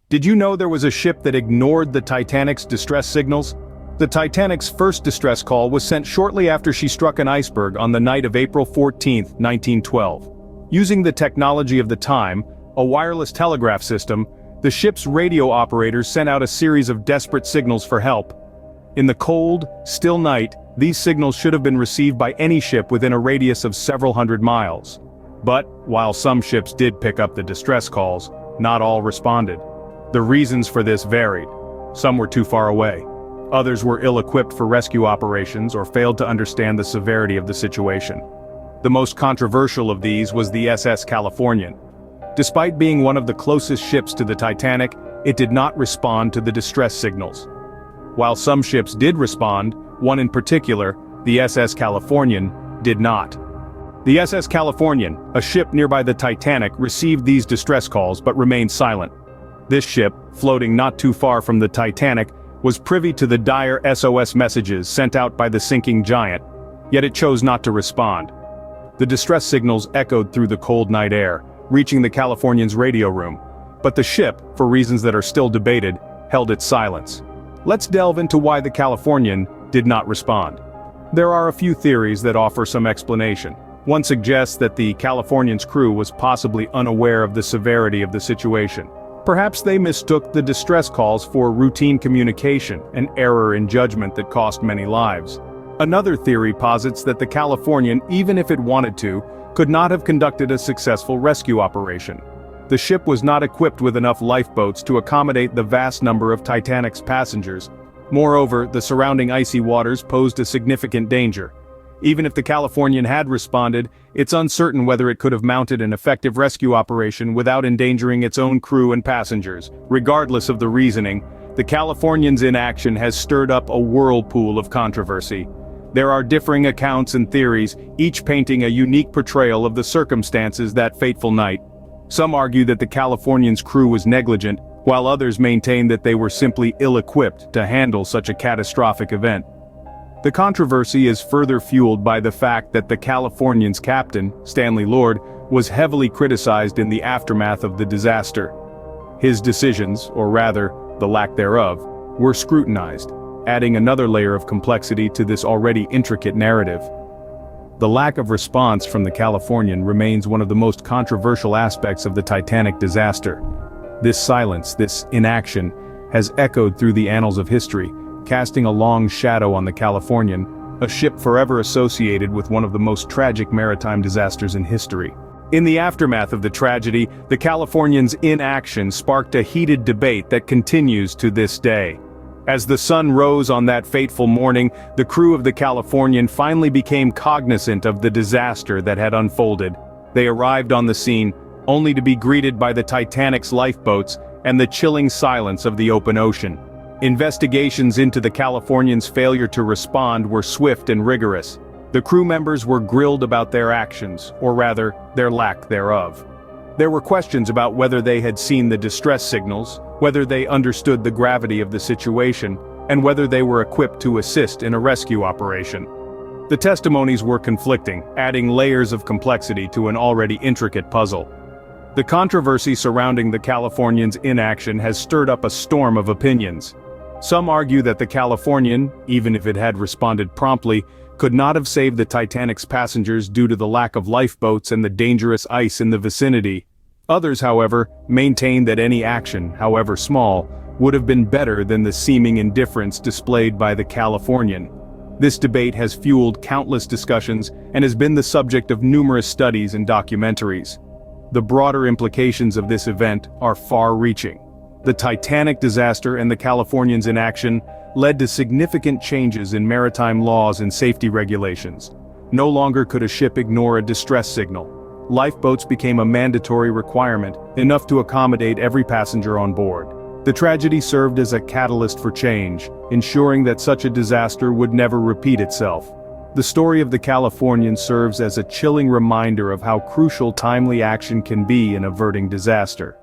Did you know there was a ship that ignored the Titanic's distress signals? The Titanic's first distress call was sent shortly after she struck an iceberg on the night of April 14, 1912. Using the technology of the time, a wireless telegraph system, the ship's radio operators sent out a series of desperate signals for help. In the cold, still night, these signals should have been received by any ship within a radius of several hundred miles. But, while some ships did pick up the distress calls, not all responded. The reasons for this varied. Some were too far away. Others were ill-equipped for rescue operations or failed to understand the severity of the situation. The most controversial of these was the SS Californian. Despite being one of the closest ships to the Titanic, it did not respond to the distress signals. While some ships did respond, one in particular, the SS Californian, did not. The SS Californian, a ship nearby the Titanic, received these distress calls but remained silent. This ship, floating not too far from the Titanic, was privy to the dire SOS messages sent out by the sinking giant, yet it chose not to respond. The distress signals echoed through the cold night air, reaching the Californian's radio room, but the ship, for reasons that are still debated, held its silence. Let's delve into why the Californian did not respond. There are a few theories that offer some explanation. One suggests that the Californian's crew was possibly unaware of the severity of the situation. Perhaps they mistook the distress calls for routine communication, an error in judgment that cost many lives. Another theory posits that the Californian, even if it wanted to, could not have conducted a successful rescue operation. The ship was not equipped with enough lifeboats to accommodate the vast number of Titanic's passengers. Moreover, the surrounding icy waters posed a significant danger. Even if the Californian had responded, it's uncertain whether it could have mounted an effective rescue operation without endangering its own crew and passengers. Regardless of the reasoning, the Californian's inaction has stirred up a whirlpool of controversy. There are differing accounts and theories, each painting a unique portrayal of the circumstances that fateful night. Some argue that the Californian's crew was negligent, while others maintain that they were simply ill-equipped to handle such a catastrophic event. The controversy is further fueled by the fact that the Californian's captain, Stanley Lord, was heavily criticized in the aftermath of the disaster. His decisions, or rather, the lack thereof, were scrutinized, adding another layer of complexity to this already intricate narrative. The lack of response from the Californian remains one of the most controversial aspects of the Titanic disaster. This silence, this inaction, has echoed through the annals of history, casting a long shadow on the Californian, a ship forever associated with one of the most tragic maritime disasters in history. In the aftermath of the tragedy, the Californian's inaction sparked a heated debate that continues to this day. As the sun rose on that fateful morning, the crew of the Californian finally became cognizant of the disaster that had unfolded. They arrived on the scene, only to be greeted by the Titanic's lifeboats and the chilling silence of the open ocean. Investigations into the Californian's failure to respond were swift and rigorous. The crew members were grilled about their actions, or rather, their lack thereof. There were questions about whether they had seen the distress signals, whether they understood the gravity of the situation, and whether they were equipped to assist in a rescue operation. The testimonies were conflicting, adding layers of complexity to an already intricate puzzle. The controversy surrounding the Californian's inaction has stirred up a storm of opinions. Some argue that the Californian, even if it had responded promptly, could not have saved the Titanic's passengers due to the lack of lifeboats and the dangerous ice in the vicinity. Others, however, maintain that any action, however small, would have been better than the seeming indifference displayed by the Californian. This debate has fueled countless discussions and has been the subject of numerous studies and documentaries. The broader implications of this event are far-reaching. The Titanic disaster and the Californian's inaction led to significant changes in maritime laws and safety regulations. No longer could a ship ignore a distress signal. Lifeboats became a mandatory requirement, enough to accommodate every passenger on board. The tragedy served as a catalyst for change, ensuring that such a disaster would never repeat itself. The story of the Californian serves as a chilling reminder of how crucial timely action can be in averting disaster.